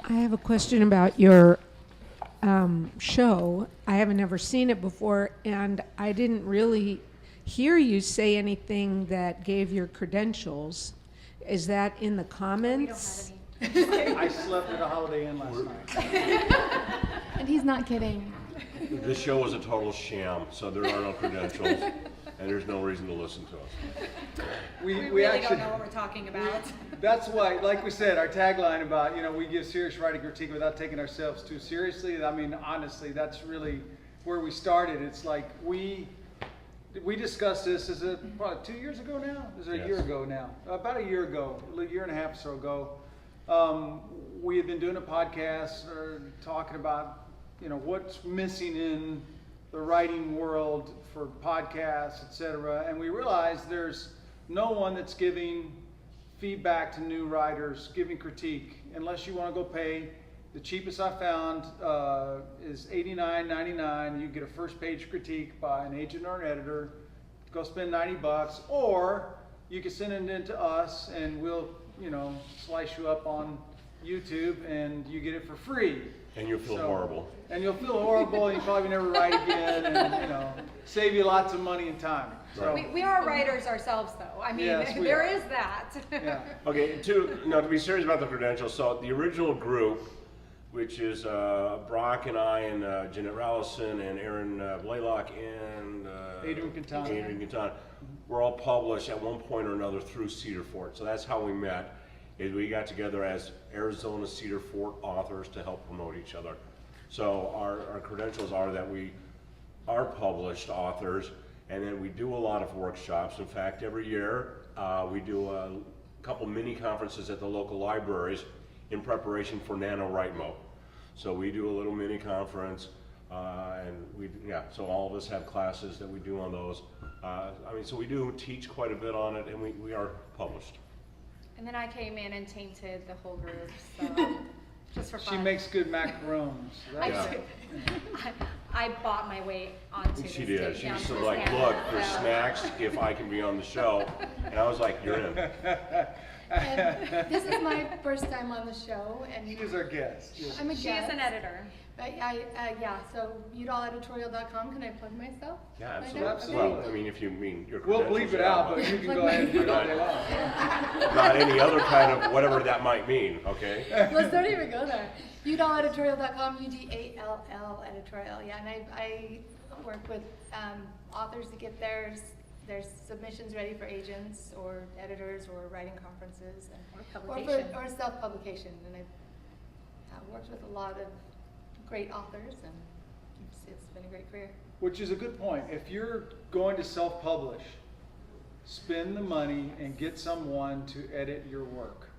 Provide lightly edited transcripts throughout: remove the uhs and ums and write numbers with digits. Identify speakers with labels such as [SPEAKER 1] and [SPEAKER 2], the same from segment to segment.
[SPEAKER 1] I have a question about your show. I haven't ever seen it before, and I didn't really hear you say anything that gave your credentials. Is that in the comments?
[SPEAKER 2] We don't have any.
[SPEAKER 3] I slept at a Holiday Inn last night.
[SPEAKER 4] And he's not kidding.
[SPEAKER 5] This show is a total sham, so there are no credentials, and there's no reason to listen to us.
[SPEAKER 2] We really
[SPEAKER 3] actually
[SPEAKER 2] don't know what we're talking about.
[SPEAKER 3] That's why, like we said, our tagline about, we give serious writing critique without taking ourselves too seriously. I mean, honestly, that's really where we started. It's like we discussed this, is it probably 2 years ago now? Is it a year ago now? About a year ago, a year and a half or so ago. We had been doing a podcast or talking about, what's missing in the writing world for podcasts, etc. And we realized there's no one that's giving feedback to new writers, giving critique, unless you want to go pay. The cheapest I found is $89.99. You get a first page critique by an agent or an editor. Go spend $90, or you can send it in to us and we'll, slice you up on YouTube and you get it for free.
[SPEAKER 5] And you'll feel horrible.
[SPEAKER 3] And you'll feel horrible, and you probably never write again, and save you lots of money and time. So,
[SPEAKER 2] We are writers ourselves, though. I mean,
[SPEAKER 3] Yes, we
[SPEAKER 2] there
[SPEAKER 3] are.
[SPEAKER 2] is that.
[SPEAKER 3] yeah.
[SPEAKER 5] Okay, to be serious about the credentials, so the original group, which is Brock and I and Janette Rallison and Aaron Blaylock and
[SPEAKER 3] Adrian Quintana.
[SPEAKER 5] we're all published at one point or another through Cedar Fort. So that's how we met. Is we got together as Arizona Cedar Fort authors to help promote each other. So our credentials are that we are published authors, and then we do a lot of workshops. In fact, every year we do a couple mini conferences at the local libraries in preparation for NaNoWriMo. So we do a little mini conference, so all of us have classes that we do on those. So we do teach quite a bit on it, and we are published.
[SPEAKER 2] And then I came in and tainted the whole group, so just for fun.
[SPEAKER 3] She makes good macarons.
[SPEAKER 2] I bought my way onto
[SPEAKER 5] She
[SPEAKER 2] this
[SPEAKER 5] did. She
[SPEAKER 2] takedown
[SPEAKER 5] was
[SPEAKER 2] to
[SPEAKER 5] like,
[SPEAKER 2] stand
[SPEAKER 5] look,
[SPEAKER 2] up,
[SPEAKER 5] there's
[SPEAKER 2] so.
[SPEAKER 5] snacks if I can be on the show. And I was like, you're in.
[SPEAKER 4] And this is my first time on the show, and
[SPEAKER 3] She is our guest. Yes.
[SPEAKER 4] I'm a
[SPEAKER 2] She
[SPEAKER 4] guest.
[SPEAKER 2] is an editor.
[SPEAKER 4] But so utealleditorial.com, can I plug myself?
[SPEAKER 5] Yeah,
[SPEAKER 4] right
[SPEAKER 5] absolutely.
[SPEAKER 4] now?
[SPEAKER 3] Absolutely.
[SPEAKER 5] Well, I mean, if you mean your
[SPEAKER 3] We'll
[SPEAKER 5] credentials,
[SPEAKER 3] bleep it
[SPEAKER 5] yeah,
[SPEAKER 3] out, but you can go ahead and do it all day long.
[SPEAKER 5] not any other kind of whatever that might mean, okay?
[SPEAKER 4] Let's don't even go there. utealleditorial.com, UDALL editorial. Yeah, and I work with authors to get their submissions ready for agents or editors or writing conferences
[SPEAKER 2] Or publication.
[SPEAKER 4] or self-publication. And I've worked with a lot of great authors, and it's been a great career.
[SPEAKER 3] Which is a good point. If you're going to self-publish, spend the money and get someone to edit your work.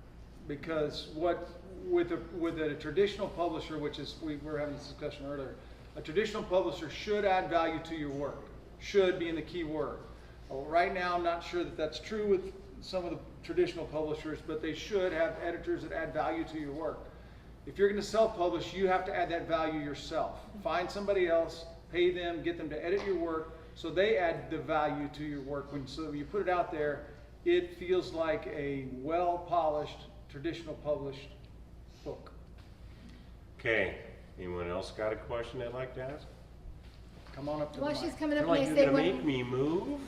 [SPEAKER 3] Because with a traditional publisher, which is, we were having this discussion earlier, a traditional publisher should add value to your work. Should being the key word. Well, right now, I'm not sure that that's true with some of the traditional publishers, but they should have editors that add value to your work. If you're going to self-publish, you have to add that value yourself. Find somebody else, pay them, get them to edit your work, so they add the value to your work. So when you put it out there, it feels like a well-polished, traditional published book.
[SPEAKER 5] Okay, anyone else got a question they'd like to ask?
[SPEAKER 3] Come on up to the
[SPEAKER 4] While
[SPEAKER 3] mic.
[SPEAKER 4] she's coming
[SPEAKER 5] You're
[SPEAKER 4] up,
[SPEAKER 5] like,
[SPEAKER 4] can I
[SPEAKER 5] you're
[SPEAKER 4] say
[SPEAKER 5] gonna make
[SPEAKER 4] one?
[SPEAKER 5] me move?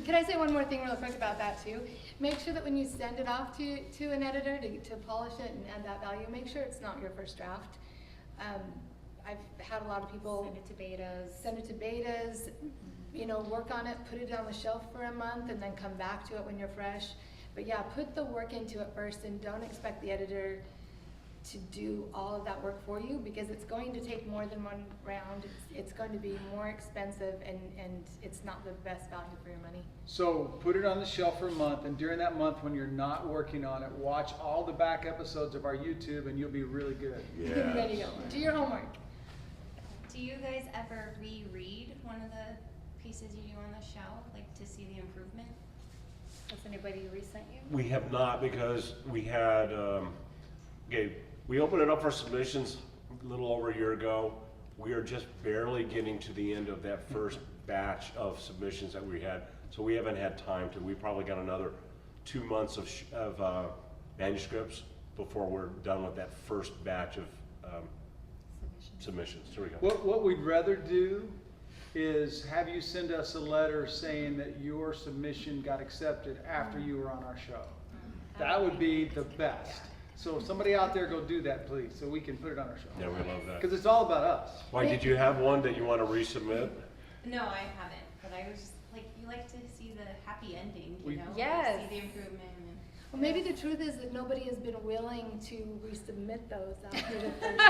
[SPEAKER 4] Can I say one more thing real quick about that too? Make sure that when you send it off to an editor to polish it and add that value, make sure it's not your first draft. I've had a lot of people
[SPEAKER 2] Send it to betas.
[SPEAKER 4] send it to betas, work on it, put it on the shelf for a month, and then come back to it when you're fresh. But yeah, put the work into it first, and don't expect the editor to do all of that work for you, because it's going to take more than one round. It's going to be more expensive, and it's not the best value for your money.
[SPEAKER 3] So put it on the shelf for a month, and during that month when you're not working on it, watch all the back episodes of our YouTube, and you'll be really good.
[SPEAKER 5] Yeah.
[SPEAKER 4] Ready to go. Do your homework.
[SPEAKER 6] Do you guys ever reread one of the pieces you do on the show, like to see the improvement?
[SPEAKER 2] Has anybody resent you?
[SPEAKER 5] We have not, because we had, we opened it up for submissions a little over a year ago. We are just barely getting to the end of that first batch of submissions that we had, so we haven't had time to. We probably got another 2 months of manuscripts before we're done with that first batch of submissions. Here we go.
[SPEAKER 3] What we'd rather do is have you send us a letter saying that your submission got accepted after you were on our show. That would be the best. So somebody out there go do that, please, so we can put it on our show.
[SPEAKER 5] Yeah, we love that.
[SPEAKER 3] Because it's all about us.
[SPEAKER 5] Why, did you have one that you want to resubmit?
[SPEAKER 6] No, I haven't, but I was just like, you like to see the happy ending, you know?
[SPEAKER 2] Yes.
[SPEAKER 6] See the improvement. And,
[SPEAKER 4] Well, maybe the truth is that nobody has been willing to resubmit those after the first.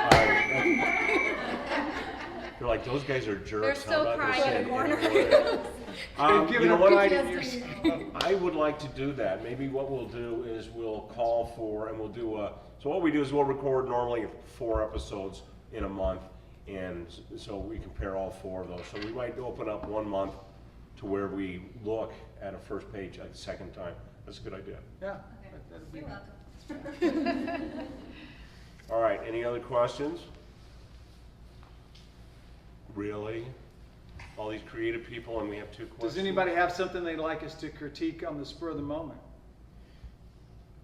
[SPEAKER 5] You're like, those guys are jerks.
[SPEAKER 2] They're still
[SPEAKER 5] I'm not gonna
[SPEAKER 2] crying
[SPEAKER 5] say
[SPEAKER 2] in the corner.
[SPEAKER 5] anything.
[SPEAKER 3] They've given
[SPEAKER 5] You know
[SPEAKER 3] up
[SPEAKER 5] what?
[SPEAKER 3] PTSD.
[SPEAKER 5] I would like to do that. Maybe what we'll do is we'll call for, and we'll do so what we do is we'll record normally 4 episodes in a month, and so we compare all 4 of those. So we might open up 1 month to where we look at a first page a second time. That's a good idea.
[SPEAKER 3] Yeah.
[SPEAKER 6] Okay.
[SPEAKER 3] that'd be-
[SPEAKER 6] You're welcome.
[SPEAKER 5] All right, any other questions? Really? All these creative people, and we have 2 questions?
[SPEAKER 3] Does anybody have something they'd like us to critique on the spur of the moment?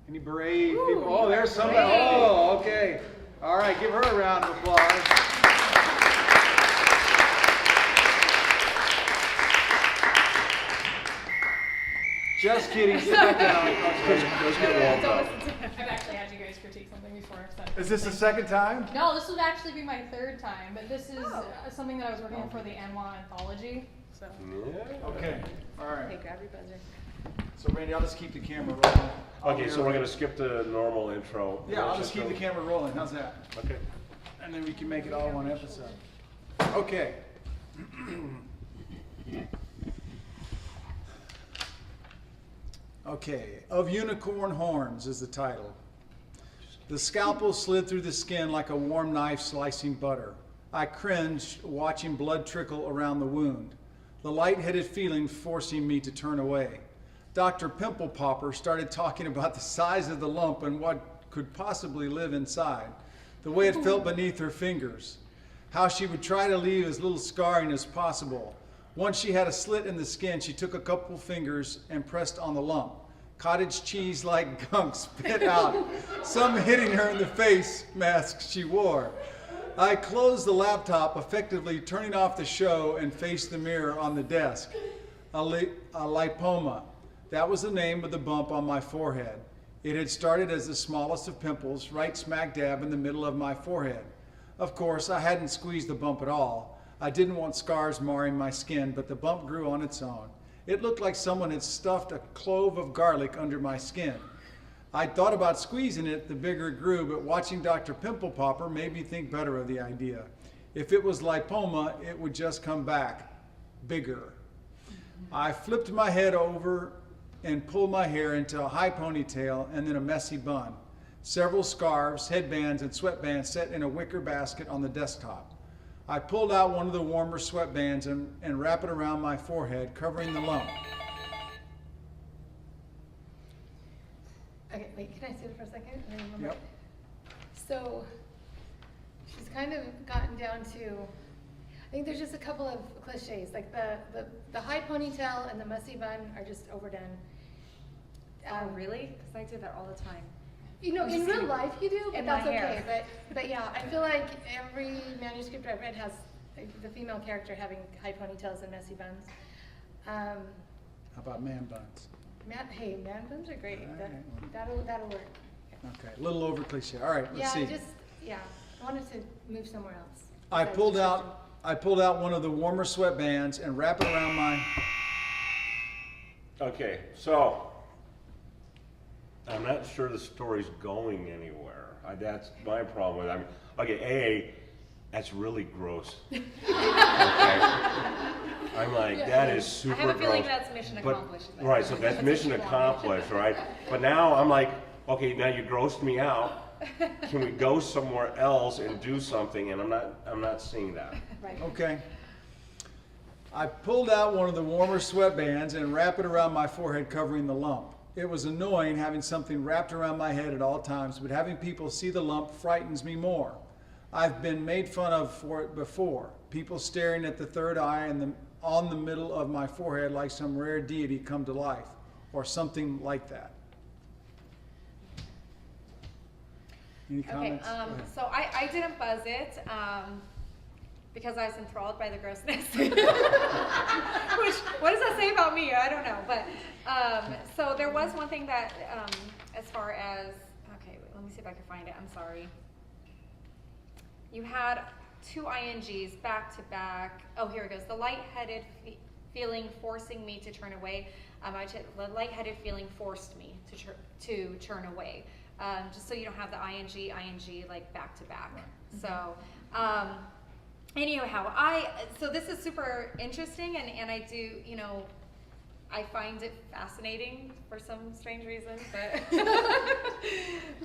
[SPEAKER 3] Any brave people? Oh, there's somebody. Oh, okay. All right, give her a round of applause. Just kidding. Sit back down.
[SPEAKER 5] Let's get warmed up.
[SPEAKER 7] I've actually had you guys critique something before. So.
[SPEAKER 3] Is this the second time?
[SPEAKER 7] No, this would actually be my 3rd time, but this is something that I was working on for the ANWA anthology. So.
[SPEAKER 5] Yeah.
[SPEAKER 3] Okay. All
[SPEAKER 2] Okay,
[SPEAKER 3] right.
[SPEAKER 2] grab your buzzer.
[SPEAKER 3] So Randy, I'll just keep the camera rolling.
[SPEAKER 5] Okay, so we're gonna skip the normal intro.
[SPEAKER 3] Yeah, I'll
[SPEAKER 5] Let's
[SPEAKER 3] just keep
[SPEAKER 5] go-
[SPEAKER 3] the camera rolling. How's that?
[SPEAKER 5] Okay.
[SPEAKER 3] And then we can make it all one episode. Okay. Okay, Of Unicorn Horns is the title. The scalpel slid through the skin like a warm knife slicing butter. I cringed, watching blood trickle around the wound, the lightheaded feeling forcing me to turn away. Dr. Pimple Popper started talking about the size of the lump and what could possibly live inside, the way it felt beneath her fingers, how she would try to leave as little scarring as possible. Once she had a slit in the skin, she took a couple fingers and pressed on the lump. Cottage cheese-like gunk spit out, some hitting her in the face mask she wore. I closed the laptop, effectively turning off the show, and faced the mirror on the desk. A lipoma. That was the name of the bump on my forehead. It had started as the smallest of pimples, right smack dab in the middle of my forehead. Of course, I hadn't squeezed the bump at all. I didn't want scars marring my skin, but the bump grew on its own. It looked like someone had stuffed a clove of garlic under my skin. I thought about squeezing it, the bigger it grew, but watching Dr. Pimple Popper made me think better of the idea. If it was lipoma, it would just come back, bigger. I flipped my head over and pulled my hair into a high ponytail and then a messy bun. Several scarves, headbands, and sweatbands set in a wicker basket on the desktop. I pulled out one of the warmer sweatbands and wrapped it around my forehead, covering the lump.
[SPEAKER 4] Okay, wait, can I sit for a second? I remember.
[SPEAKER 3] Yep.
[SPEAKER 4] So, she's kind of gotten down to, I think there's just a couple of cliches, like the high ponytail and the messy bun are just overdone.
[SPEAKER 2] Oh, really? Because I do that all the time.
[SPEAKER 4] You know, in real life you do, but
[SPEAKER 2] In my
[SPEAKER 4] that's okay.
[SPEAKER 2] hair.
[SPEAKER 4] But yeah, I feel like every manuscript I've read has the female character having high ponytails and messy buns.
[SPEAKER 3] How about man buns?
[SPEAKER 4] Man buns are great.
[SPEAKER 3] All right.
[SPEAKER 4] That'll work.
[SPEAKER 3] Okay, a little over cliche. All right, let's see.
[SPEAKER 4] I wanted to move somewhere else.
[SPEAKER 3] I
[SPEAKER 4] besides
[SPEAKER 3] pulled
[SPEAKER 4] description.
[SPEAKER 3] out one of the warmer sweatbands and wrapped it around my.
[SPEAKER 5] Okay, so I'm not sure the story's going anywhere. That's my problem with it. Okay, that's really gross. Okay. I'm like, that is super
[SPEAKER 2] I have a
[SPEAKER 5] gross.
[SPEAKER 2] feeling that's mission
[SPEAKER 5] But-
[SPEAKER 2] accomplished.
[SPEAKER 5] Right, so that's mission accomplished, right? But now I'm like, okay, now you grossed me out. Can we go somewhere else and do something? And I'm not seeing that.
[SPEAKER 4] Right.
[SPEAKER 3] Okay. I pulled out one of the warmer sweatbands and wrapped it around my forehead, covering the lump. It was annoying having something wrapped around my head at all times, but having people see the lump frightens me more. I've been made fun of for it before. People staring at the third eye and on the middle of my forehead like some rare deity come to life, or something like that. Any
[SPEAKER 2] Okay,
[SPEAKER 3] comments? Go ahead.
[SPEAKER 2] so I didn't buzz it, because I was enthralled by the grossness. Which, what does that say about me? I don't know, but, so there was one thing that, as far as, okay, wait, let me see if I can find it, I'm sorry. You had 2 INGs back to back. Oh, here it goes. The lightheaded feeling forcing me to turn away. The lightheaded feeling forced me to turn away. Just so you don't have the ing like back to back. So, anyhow, so this is super interesting, and I do, you know, I find it fascinating for some strange reason,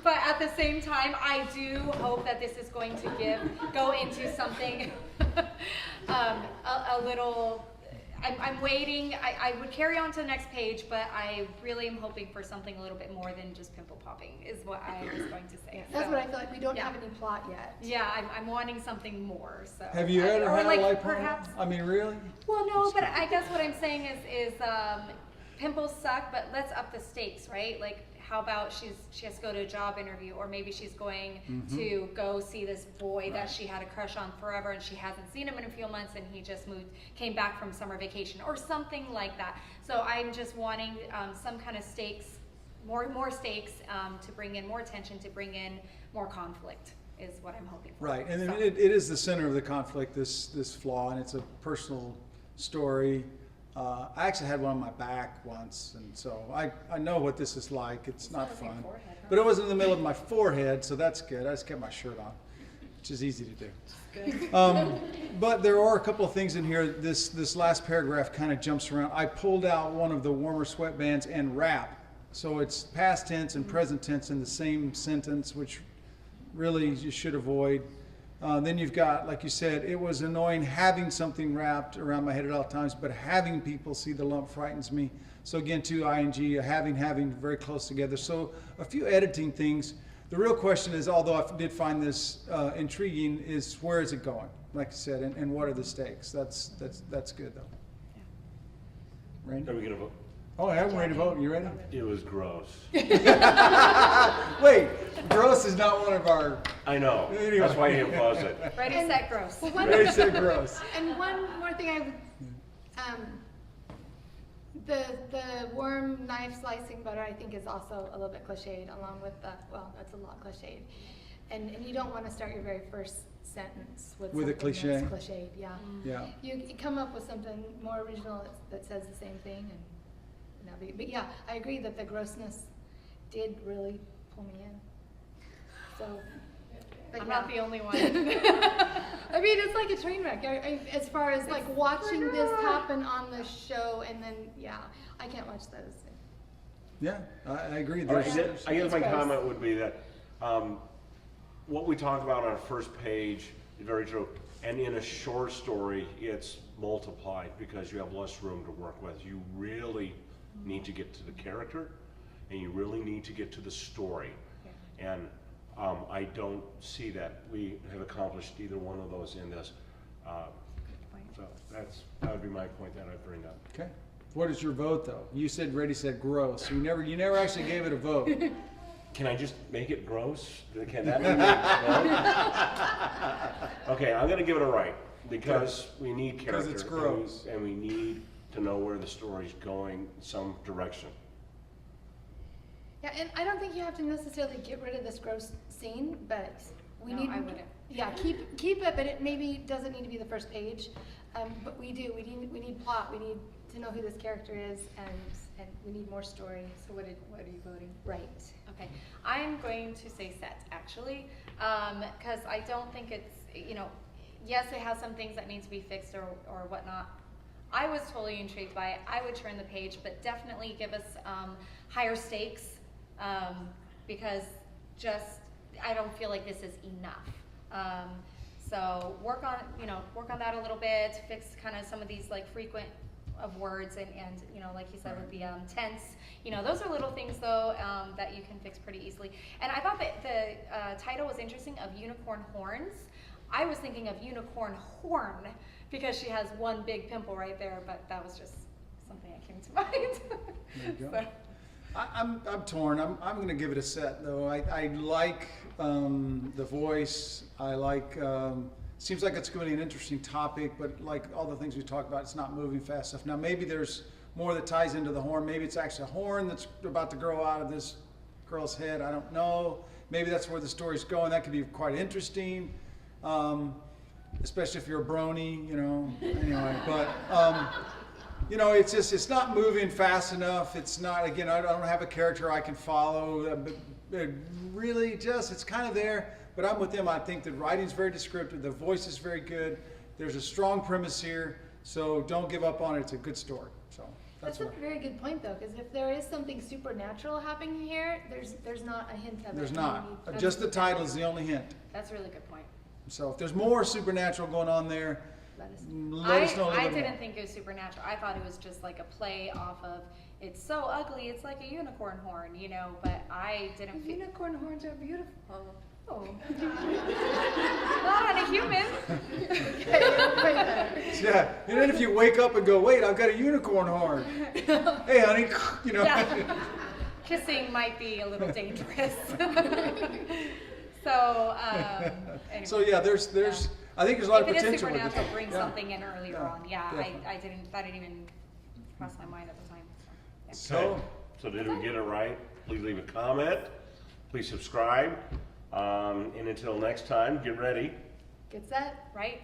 [SPEAKER 2] but at the same time, I do hope that this is going to go into something a little. I'm waiting. I would carry on to the next page, but I really am hoping for something a little bit more than just pimple popping, is what I was going to say.
[SPEAKER 4] That's
[SPEAKER 2] So,
[SPEAKER 4] what I feel like. We don't
[SPEAKER 2] yeah.
[SPEAKER 4] have any plot yet.
[SPEAKER 2] Yeah, I'm wanting something more. So
[SPEAKER 3] Have you ever had
[SPEAKER 2] like
[SPEAKER 3] a lipoma?
[SPEAKER 2] perhaps?
[SPEAKER 3] I mean, really?
[SPEAKER 2] Well, no, but I guess what I'm saying is pimples suck, but let's up the stakes, right? Like, how about she has to go to a job interview, or maybe she's going to go see this boy that she had a crush on forever, and she hasn't seen him in a few months, and he just came back from summer vacation, or something like that. So I'm just wanting some kind of stakes, more stakes, to bring in more attention, to bring in more conflict, is what I'm hoping for.
[SPEAKER 3] Right, and
[SPEAKER 2] So-
[SPEAKER 3] it is the center of the conflict, this flaw, and it's a personal story. I actually had one on my back once, and so I know what this is like. It's not fun. But it wasn't in the middle of my forehead, so that's good. I just kept my shirt on, which is easy to do. But there are a couple of things in here. This last paragraph kind of jumps around. I pulled out one of the warmer sweatbands and wrap. So it's past tense and present tense in the same sentence, which really you should avoid. Then you've got, like you said, it was annoying having something wrapped around my head at all times, but having people see the lump frightens me. So again, 2 ing, having very close together. So a few editing things. The real question is, although I did find this intriguing, is where is it going? Like I said, and what are the stakes? That's good though. Randy?
[SPEAKER 5] Are we gonna vote?
[SPEAKER 3] Oh, I'm ready to vote. You ready?
[SPEAKER 5] It was gross.
[SPEAKER 3] Wait, gross is not one of our.
[SPEAKER 5] I know.
[SPEAKER 3] Anyway.
[SPEAKER 5] That's why you didn't buzz it.
[SPEAKER 2] Ready, set, gross.
[SPEAKER 4] Well, one,
[SPEAKER 3] Ready, set, gross.
[SPEAKER 4] and one more thing I would, the worm knife slicing butter I think is also a little bit cliched, along with the, well, that's a lot cliched. And you don't want to start your very first sentence with
[SPEAKER 3] With a
[SPEAKER 4] something
[SPEAKER 3] cliche?
[SPEAKER 4] that's cliched, yeah.
[SPEAKER 3] Yeah.
[SPEAKER 4] You come up with something more original that says the same thing, and but yeah, I agree that the grossness did really pull me in. So, but
[SPEAKER 2] I'm
[SPEAKER 4] yeah.
[SPEAKER 2] not the only one.
[SPEAKER 4] I mean, it's like a train wreck. As far as like watching this happen on the show, and then yeah, I can't watch those.
[SPEAKER 3] Yeah, I agree.
[SPEAKER 5] All right,
[SPEAKER 3] There's-
[SPEAKER 5] I guess my
[SPEAKER 4] gross.
[SPEAKER 5] comment would be that what we talked about on our first page is very true. And in a short story, it's multiplied because you have less room to work with. You really need to get to the character, and you really need to get to the story. And I don't see that we have accomplished either one of those in this. So that would be my point that I'd bring up.
[SPEAKER 3] Okay. What is your vote though? You said ready, said gross. You never actually gave it a vote.
[SPEAKER 5] Can I just make it gross? Can that be made? Okay, I'm gonna give it a right, because we need character.
[SPEAKER 3] Because it's gross.
[SPEAKER 5] And we need to know where the story's going in some direction.
[SPEAKER 4] Yeah, and I don't think you have to necessarily get rid of this gross scene, but we
[SPEAKER 2] No,
[SPEAKER 4] need.
[SPEAKER 2] I wouldn't.
[SPEAKER 4] Yeah, keep it, but it maybe doesn't need to be the first page. But we do. We need plot. We need to know who this character is, and we need more story.
[SPEAKER 2] So what are you voting?
[SPEAKER 4] Right.
[SPEAKER 2] Okay, I'm going to say set, actually, because I don't think it's, yes, it has some things that need to be fixed or whatnot. I was totally intrigued by it. I would turn the page, but definitely give us higher stakes, because I don't feel like this is enough. So work on that a little bit, fix kind of some of these like frequent of words and like you said with the tense, those are little things though that you can fix pretty easily. And I thought that the title was interesting, of unicorn horns. I was thinking of unicorn horn because she has one big pimple right there, but that was just something that came to mind.
[SPEAKER 3] There you go.
[SPEAKER 2] So,
[SPEAKER 3] I'm torn. I'm going to give it a set though. I like the voice. I like. Seems like it's going to be an interesting topic, but like all the things we talked about, it's not moving fast enough. Now maybe there's more that ties into the horn. Maybe it's actually a horn that's about to grow out of this girl's head. I don't know. Maybe that's where the story's going. That could be quite interesting, especially if you're a brony, you know. Anyway, but. You know, it's not moving fast enough. It's not, again, I don't have a character I can follow. But really it's kind of there, but I'm with them. I think the writing's very descriptive. The voice is very good. There's a strong premise here, so don't give up on it. It's a good story. So
[SPEAKER 4] That's a very good point though, because if there is something supernatural happening here, there's not a hint of it.
[SPEAKER 3] There's
[SPEAKER 4] and
[SPEAKER 3] not.
[SPEAKER 4] we need-
[SPEAKER 3] Just the title is the only hint.
[SPEAKER 2] That's a really good point.
[SPEAKER 3] So if there's more supernatural going on there,
[SPEAKER 4] Let us
[SPEAKER 3] let us know a little
[SPEAKER 2] I
[SPEAKER 3] bit more.
[SPEAKER 2] didn't think it was supernatural. I thought it was just like a play off of, it's so ugly, it's like a unicorn horn, you know, but I didn't feel.
[SPEAKER 4] Unicorn horns are beautiful.
[SPEAKER 2] Oh. Not on a human.
[SPEAKER 3] Yeah, and then if you wake up and go, wait, I've got a unicorn horn. Hey, honey, you know.
[SPEAKER 2] Yeah. Kissing might be a little dangerous. So, anyway.
[SPEAKER 3] So yeah, there's I think there's a lot of
[SPEAKER 2] If it is
[SPEAKER 3] potential with
[SPEAKER 2] supernatural,
[SPEAKER 3] it.
[SPEAKER 2] bring
[SPEAKER 3] Yeah.
[SPEAKER 2] something in earlier
[SPEAKER 3] Yeah,
[SPEAKER 2] on. Yeah,
[SPEAKER 3] definitely.
[SPEAKER 2] that didn't even cross my mind at the time. So, yeah.
[SPEAKER 3] So,
[SPEAKER 5] So did we get it right? Please leave a comment. Please subscribe. And until next time, get ready.
[SPEAKER 4] Get set.
[SPEAKER 2] Right?